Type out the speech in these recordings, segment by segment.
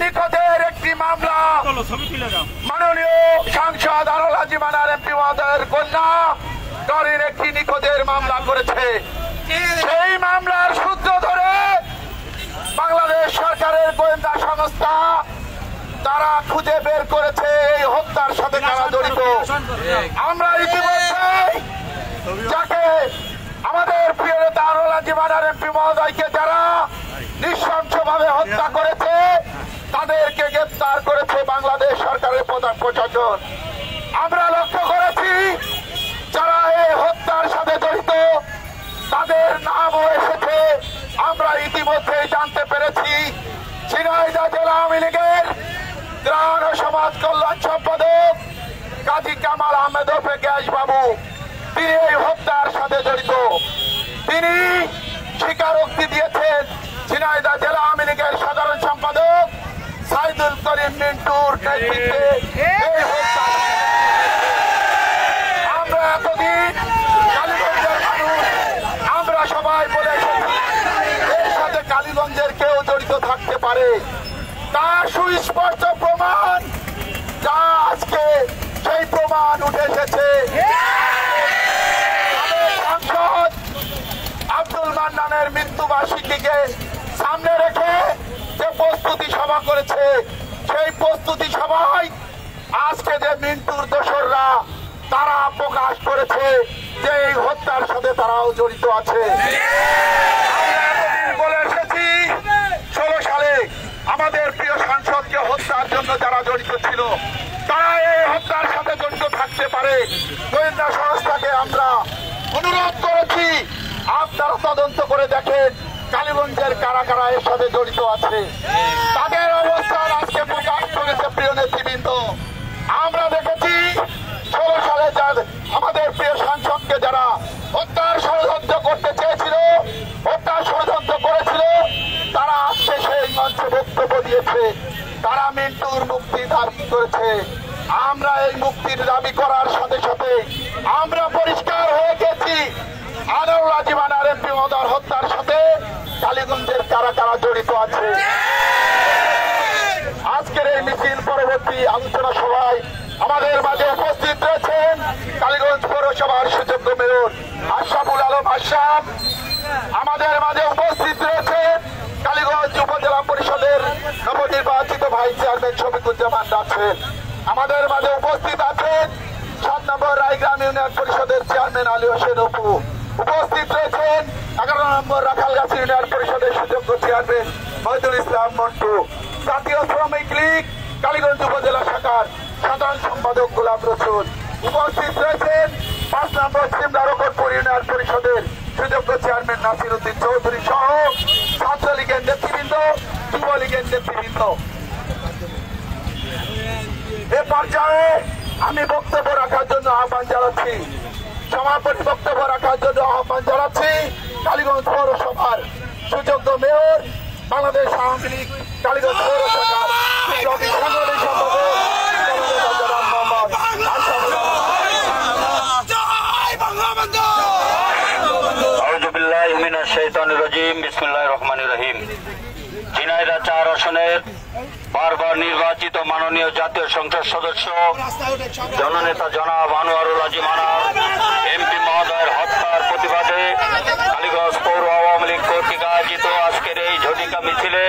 নিখোঁজের একটি মামলা মাননীয় সাংসদ আনোয়ার হাজি মান্নান এমপি মহোদয়ের কন্যা ডরিন একটি নিখোঁজের মামলা করেছে। সেই মামলার সূত্র ধরে বাংলাদেশ সরকারের গোয়েন্দা সংস্থা তারা খুঁজে বের করেছে এই হত্যার সাথে কারা জড়িত। আমরা ইতিমধ্যে যাকে আমাদের প্রিয় নেতা আনোয়ার হাজি মান্নান এমপি মহোদয়কে যারা নৃশংসভাবে হত্যা করেছে তাদেরকে গ্রেফতার করেছে বাংলাদেশ সরকারের প্রধান প্রশাসন। আমরা লক্ষ্য করেছি যারা এই হত্যার সাথে জড়িত তাদের নামও এসেছে। আমরা ইতিমধ্যে জানতে পেরেছি ঝিনাইদহ জেলা আওয়ামী লীগের ত্রাণ ও সমাজ কল্যাণ সম্পাদক কাজী কামাল আহমেদ ওরফে গ্যাস বাবু, তিনি এই হত্যার সাথে জড়িত। তিনি স্বীকারোক্তি দিয়েছেন ঝিনাইদহ জেলা আওয়ামী লীগের সাধারণ সম্পাদক সাইদুল করিম মিন্টুর নেতৃত্বে এই হত্যা। আমরা এতদিন কালীগঞ্জের মানুষ আমরা সবাই বলে এসেছি এর সাথে কালীগঞ্জের কেউ জড়িত থাকতে পারে, তার সুস্পষ্ট প্রমাণ যা আজকে সেই প্রমাণ উঠে এসেছে। সাংসদ আব্দুল মান্নানের মৃত্যুবার্ষিকীকে সামনে রেখে যে প্রস্তুতি সভা করেছে সেই প্রস্তুতি সভায় আজকে যে মিন্টুর দোসররা তারা প্রকাশ করেছে যে এই হত্যার সাথে তারাও জড়িত আছে। বলে এসেছি 16 সালে আমাদের প্রিয় সাংসদকে হত্যার জন্য যারা জড়িত ছিল তারা এই হত্যার সাথে জড়িত থাকতে পারে। গোয়েন্দা সংস্থাকে আমরা অনুরোধ করেছি আপনারা তদন্ত করে দেখেন কালীগঞ্জের কারা কারা এর সাথে জড়িত আছে। তাদের অবস্থান আজকে প্রকাশ করেছে প্রিয় নেতৃবৃন্দ। আমরা দেখেছি 16 সালে আমাদের প্রিয় সাংসদকে যারা হত্যার ষড়যন্ত্র করতে চেয়েছিল, হত্যার ষড়যন্ত্র করেছিল, তারা আজকে সেই মঞ্চে বক্তব্য দিয়েছে, তারা মিন্টুর মুক্তি দাবি করেছে। আমরা এই মুক্তির দাবি করার সাথে সাথে আমরা পরিষ্কার হয়ে গেছি আনোয়ার হাজি মান্নান এমপি মহোদয়ের হত্যার সাথে কালীগঞ্জের কারা কারা জড়িত আছে। আজকের এই মিছিল পরবর্তী আলোচনা সভায় আমাদের মাঝে উপস্থিত রয়েছেন কালীগঞ্জ পৌরসভার সুযোগ্য মেয়র আশরাফুল আলম আশরাফ, আমাদের মাঝে উপস্থিত রয়েছেন কালীগঞ্জ উপজেলা পরিষদের নবনির্বাচিত ভাইস চেয়ারম্যান শফিকুজ্জামান রাসেল, আমাদের মাঝে উপস্থিত আছেন 7 নম্বর রায়গ্রাম ইউনিয়ন পরিষদের চেয়ারম্যান আলী হোসেন অপু, উপস্থিত রয়েছেন 11 নম্বর রাখালগাছি ইউনিয়ন পরিষদের সুযোগ্য চেয়ারম্যান মহিদুল ইসলাম মন্টু, জাতীয় শ্রমিক লীগ কালীগঞ্জ উপজেলা শাখার সাধারণ সম্পাদক গোলাম রসুল, উপস্থিত রয়েছেন 5 নম্বর সিমলারকটপুর ইউনিয়ন পরিষদের সুযোগ্য চেয়ারম্যান নাসির উদ্দিন চৌধুরী সহ ছাত্রলীগের নেতৃবৃন্দ, যুবলীগের নেতৃবৃন্দ। এ পর্যায়ে আমি বক্তব্য রাখার জন্য আহ্বান জানাচ্ছি, সমাপনী বক্তব্য রাখার জন্য আহ্বান জানাচ্ছি কালীগঞ্জ পৌরসভার সুযোগ্য মেয়র বাংলাদেশ আওয়ামী লীগ কালীগঞ্জ পৌরসভার সাংগঠনিক সম্পাদক বিসমিল্লাহির রহমানির রহিম। ঝিনাইদহ 4 আসনের বারবার নির্বাচিত মাননীয় জাতীয় সংসদ সদস্য জননেতা জনাব আনোয়ারুল হাজি মান্নান এমপি মহোদয়ের হত্যার প্রতিবাদে কালীগঞ্জ পৌর আওয়ামী লীগ কর্তৃক আয়োজিত আজকের এই ঝটিকা মিছিলে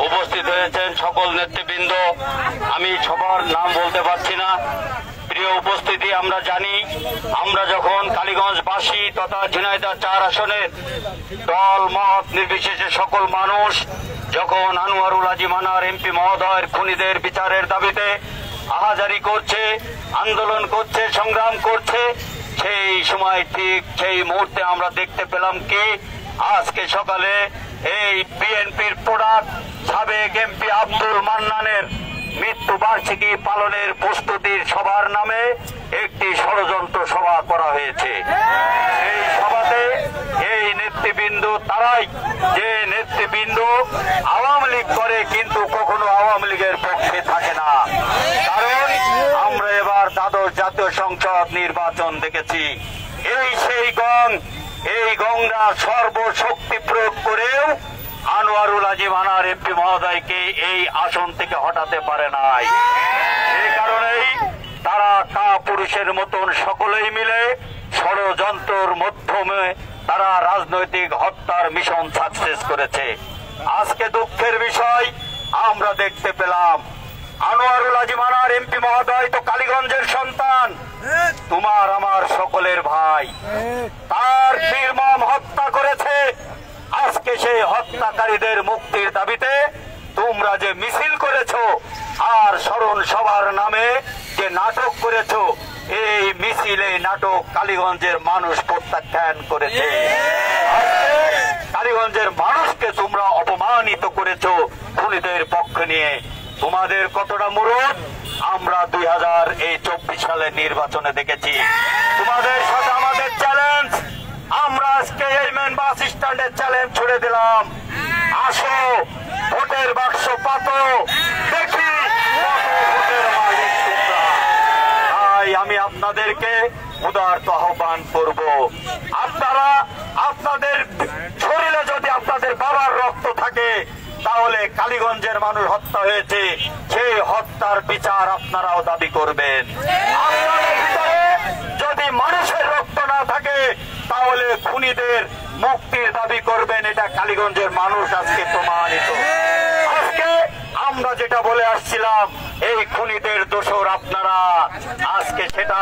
উপস্থিত হয়েছেন সকল নেতৃবৃন্দ। আমি সবার নাম বলতে পারছি না। প্রিয় উপস্থিতি, আমরা জানি আমরা যখন কালীগঞ্জবাসী তথা ঝিনাইদহ 4 আসনের দল মত নির্বিশেষে সকল মানুষ যখন আনোয়ারুল হাজি মান্নান এমপি মহোদয়ের খুনিদের বিচারের দাবিতে আহাজারি করছে, আন্দোলন করছে, সংগ্রাম করছে, সেই সময় ঠিক সেই মুহূর্তে আমরা দেখতে পেলাম কি আজকে সকালে এই বিএনপির প্রোডাক্ট সাবেক এমপি আব্দুল মান্নানের মৃত্যু বার্ষিকী পালনের প্রস্তুতির সভার নামে একটি ষড়যন্ত্র সভা করা হয়েছে। এই সভাতে এই নেতৃবৃন্দ তারাই যে নেতৃবৃন্দ আওয়ামী লীগ করে কিন্তু কখনো আওয়ামী লীগের পক্ষে থাকে না। কারণ আমরা এবার দ্বাদশ জাতীয় সংসদ নির্বাচন দেখেছি। এই সেই গং, এই গংরা সর্বশক্তি প্রয়োগ করেও আনোয়ারুল আজিম আনার এমপি মহোদয়কে এই আসন থেকে হটাতে পারে নাই। এই কারণেই তারা কাপুরুষের মতন সকলেই মিলে ষড়যন্ত্রের মাধ্যমে তারা রাজনৈতিক হত্যার মিশন সাকসেস করেছে। আজকে দুঃখের বিষয় আমরা দেখতে পেলাম আনোয়ারুল আজিম আনার এমপি মহোদয় তো কালীগঞ্জের সন্তান, তোমার আমার সকলের ভাই, তার নির্মম হত্যা করেছে। আজকে সেই হত্যাকারীদের মুক্তির দাবিতে তোমরা যে মিছিল করেছো আর স্মরণ সভার নামে যে নাটক করেছো, এই মিছিলে নাটক কালীগঞ্জের মানুষ প্রত্যাখ্যান করেছে। কালীগঞ্জের মানুষকে তোমরা অপমানিত করেছো খুনিদের পক্ষ নিয়ে। তোমাদের কতটা মুরুদ আমরা 2024 সালের নির্বাচনে দেখেছি। তোমাদের সাথে আমাদের চ্যালেঞ্জ, আমরা আজকে এই মেন বাস স্ট্যান্ডে চ্যালেঞ্জ ছুড়ে দিলাম, আসো ভোটের বাক্স পাতো, দেখি কত ভোটের মালিক তোমরা। তাই আমি আপনাদেরকে উদারত আহ্বান করব, আপনারা আপনাদের শরীরে যদি আপনাদের বাবার রক্ত থাকে তাহলে কালীগঞ্জের মানুষ হত্যা হয়েছে, সেই হত্যার বিচার আপনারাও দাবি করবেন। আপনাদের ভিতরে যদি মানুষের রক্ত না থাকে তাহলে খুনিদের মুক্তির দাবি করবেন। এটা কালীগঞ্জের মানুষ আজকে প্রমাণিত। আজকে আমরা যেটা বলে আসছিলাম এই খুনিদের দোষর আপনারা, আজকে সেটা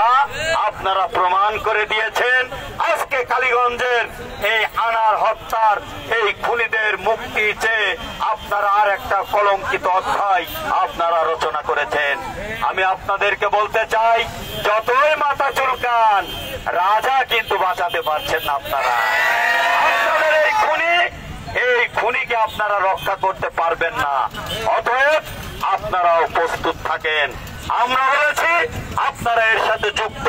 আপনারা প্রমাণ করে দিয়েছেন। আজকে কালীগঞ্জের এই আনার হত্যার এই খুনিদের মুক্তি চেয়ে আপনারা আর একটা কলঙ্কিত অধ্যায় আপনারা রচনা করেছেন। আমি আপনাদেরকে বলতে চাই, যতই মাথা চুলকান রাজা কিন্তু বাঁচাতে পারছেন না। আপনারা আপনাদের এই খুনিকে আপনারা রক্ষা করতে পারবেন না। অতএব আপনারাও প্রস্তুত থাকেন। আমরা বলেছি আপনারা এর সাথে যুক্ত।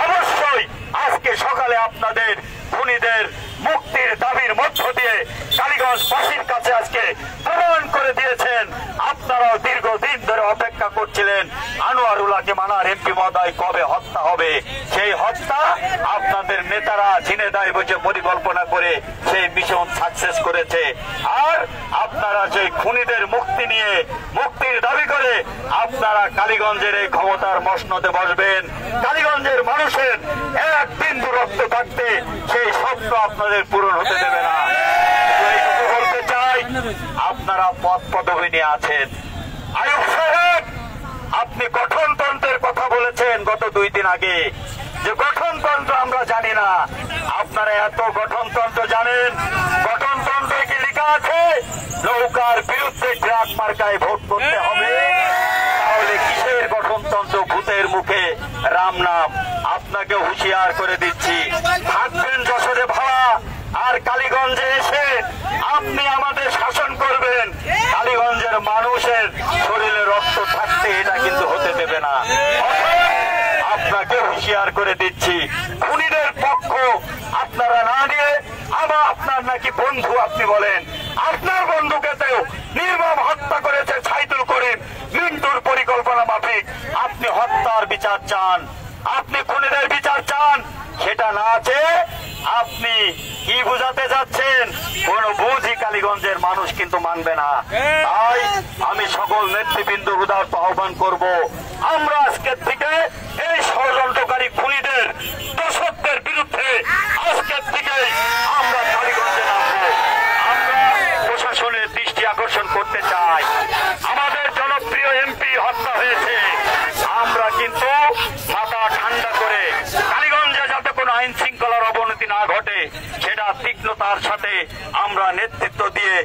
অবশ্যই আজকে সকালে আপনাদের খুনিদের মুক্তির দাবির মধ্য দিয়ে কালীগঞ্জবাসীর কাছে আজকে প্রমাণ করে দিয়েছেন। আপনারাও দীর্ঘদিন ধরে অপেক্ষা করছিলেন আনোয়ারুল আজিম আনার এমপি মহোদয় কবে হত্যা হবে। সেই হত্যা আপনাদের নেতারা ঝিনেদায় বসে পরিকল্পনা করে সেই মিশন সাকসেস করেছে। আর আপনারা সেই খুনিদের মুক্তি নিয়ে মুক্তির দাবি করে আপনারা কালীগঞ্জের এই ক্ষমতার মসনদে বসবেন। কালীগঞ্জের মানুষের এক বিন্দু রক্ত থাকতে সেই স্বপ্ন আপনাদের পূরণ হতে দেবে না। এইটুকু বলতে চাই, আপনারা পদ পদবি নিয়ে আছেন। আয়ুব সাহেব, আপনি গঠনতন্ত্রের কথা বলেছেন গত 2 দিন আগে, যে গঠনতন্ত্র আমরা জানি না। আপনারা এত গঠনতন্ত্র জানেন, গঠনতন্ত্রে কি লেখা আছে নৌকার বিরুদ্ধে ট্রাক মার্কায় ভোট করতে হবে? তাহলে কিসের গঠনতন্ত্র? ভূতের মুখে রাম নাম। আপনাকে হুঁশিয়ার করে দিচ্ছি, থাকবেন যশোরে ভাড়া আর কালীগঞ্জে এসে আপনি আমাদের শাসন করবেন। কালীগঞ্জের মানুষের শরীরে রক্ত থাকতে এটা কিন্তু হতে দেবে না। আপনাকে হুঁশিয়ার করে দিচ্ছি, খুনিদের পক্ষ আপনারা না নিয়ে আপনার নাকি বন্ধু আপনি বলেন, আপনার বন্ধুকেও নির্মম হত্যা করেছে সাইদুল করিম মিন্টুর পরিকল্পনা মাফিক। আপনি হত্যার বিচার চান, আপনি খুনিদের বিচার চান, সেটা না চেয়ে আপনি কি বুঝাতে যাচ্ছেন? কোন বুঝই কালীগঞ্জের মানুষ কিন্তু মানবে না। তাই আমি সকল নেতৃবৃন্দ উদারত আহ্বান করব, আমরা আজকের থেকে এই ষড়যন্ত্রকারী খুনিদের দোষকদের বিরুদ্ধে আজকের থেকে আমরা কালীগঞ্জে নামবো। আমরা প্রশাসনের দৃষ্টি আকর্ষণ করতে চাই, আমাদের জনপ্রিয় এমপি হত্যা হয়েছে। আমরা কিন্তু মাথা ঠান্ডা করে কালীগঞ্জে যাতে কোনো আইন শৃঙ্খলার অবনতি না ঘটে সেটা তীক্ষ্ণতার সাথে আমরা নেতৃত্ব দিয়ে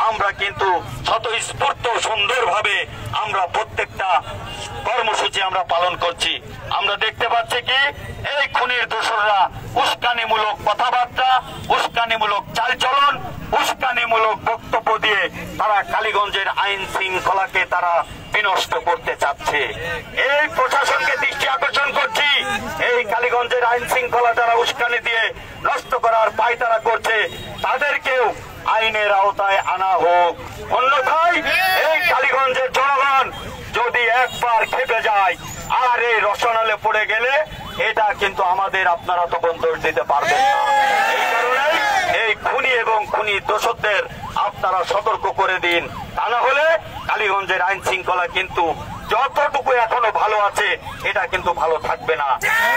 আমরা কিন্তু স্বতঃস্ফূর্ত সুন্দরভাবে আমরা প্রত্যেকটা কর্মসূচি আমরা পালন করছি। আমরা দেখতে পাচ্ছি কি এই খুনির দোসররা উস্কানিমূলক কথাবার্তা, উস্কানিমূলক চালচলন, উস্কানিমূলক বক্তব্য দিয়ে তারা কালীগঞ্জের আইন শৃঙ্খলাকে তারা বিনষ্ট করতে চাচ্ছে। এই প্রশাসনকে দৃষ্টি আকর্ষণ করছি, এই কালীগঞ্জের আইন শৃঙ্খলা যারা উস্কানি দিয়ে নষ্ট করার পায়তারা করছে তাদেরকেও আইনের আওতায় আনা হোক। অন্যথায় এই কালীগঞ্জের জনগণ যদি একবার খেপে যায় আর এই রসনালে পড়ে গেলে এটা কিন্তু আমাদের আপনারা তখন দোষ দিতে পারবেন না। এই কারণে এই খুনি এবং খুনি দোষকদের আপনারা সতর্ক করে দিন, তা না হলে কালীগঞ্জের আইন শৃঙ্খলা কিন্তু যতটুকু এখনো ভালো আছে এটা কিন্তু ভালো থাকবে না।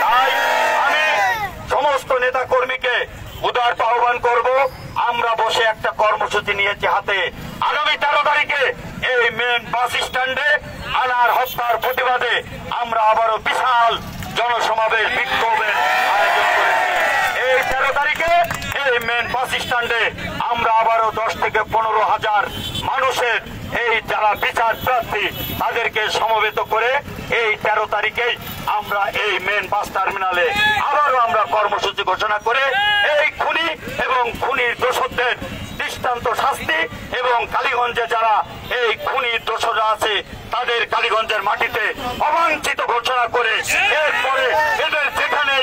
তাই আমি সমস্ত নেতা কর্মীকে উদার আহ্বান করব, আমরা বসে একটা কর্মসূচি নিয়েছি হাতে। আগামী 13 তারিখে এই মেন বাস স্ট্যান্ডে আনার হত্যার প্রতিবাদে আমরা আবারও বিশাল জনসমাবেশ বিক্ষোভের আয়োজন করেছি। এই 13 তারিখে এই মেন বাস স্ট্যান্ডে আমরা আবারও 10 থেকে 15,000 মানুষের এই যারা বিচার প্রার্থী তাদেরকে সমবেত করে এই 13 তারিখেই আমরা এই মেন বাস টার্মিনালে আবারও আমরা কর্মসূচি ঘোষণা করে এই খুনি এবং খুনির দোষরদের দৃষ্টান্ত শাস্তি এবং কালীগঞ্জে যারা এই খুনির দোষরা আছে তাদের কালীগঞ্জের মাটিতে অবাঞ্ছিত ঘোষণা করে এরপরে এদের যেখানে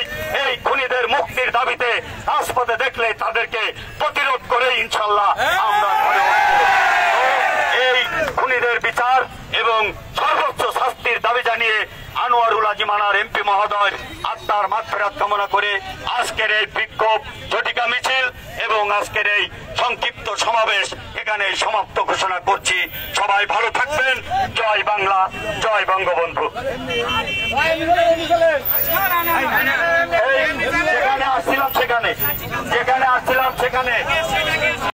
এই খুনিদের মুক্তির দাবিতে রাজপথে দেখলে তাদেরকে প্রতিরোধ করে ইনশাল্লাহ আমরা করে উঠব। এই খুনিদের বিচার এবং সর্বোচ্চ শাস্তির দাবি জানিয়ে আনোয়ারুল আজিম আনার এমপি মহোদয় আত্মার মাগফিরাত কামনা করে আজকের এই বিক্ষোভ ঝটিকা মিছিল এবং আজকের এই সংক্ষিপ্ত সমাবেশ এখানে সমাপ্ত ঘোষণা করছি। সবাই ভালো থাকবেন। জয় বাংলা, জয় বঙ্গবন্ধু। যেখানে আসছিলাম সেখানে